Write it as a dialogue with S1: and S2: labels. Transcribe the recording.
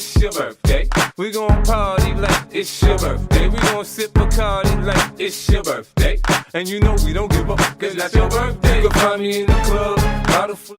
S1: it's your birthday. We gon' party like it's your birthday. We gon' sip Bacardi like it's your birthday. And you know we don't give up, cause that's your birthday. You can find me in the club, bottle full.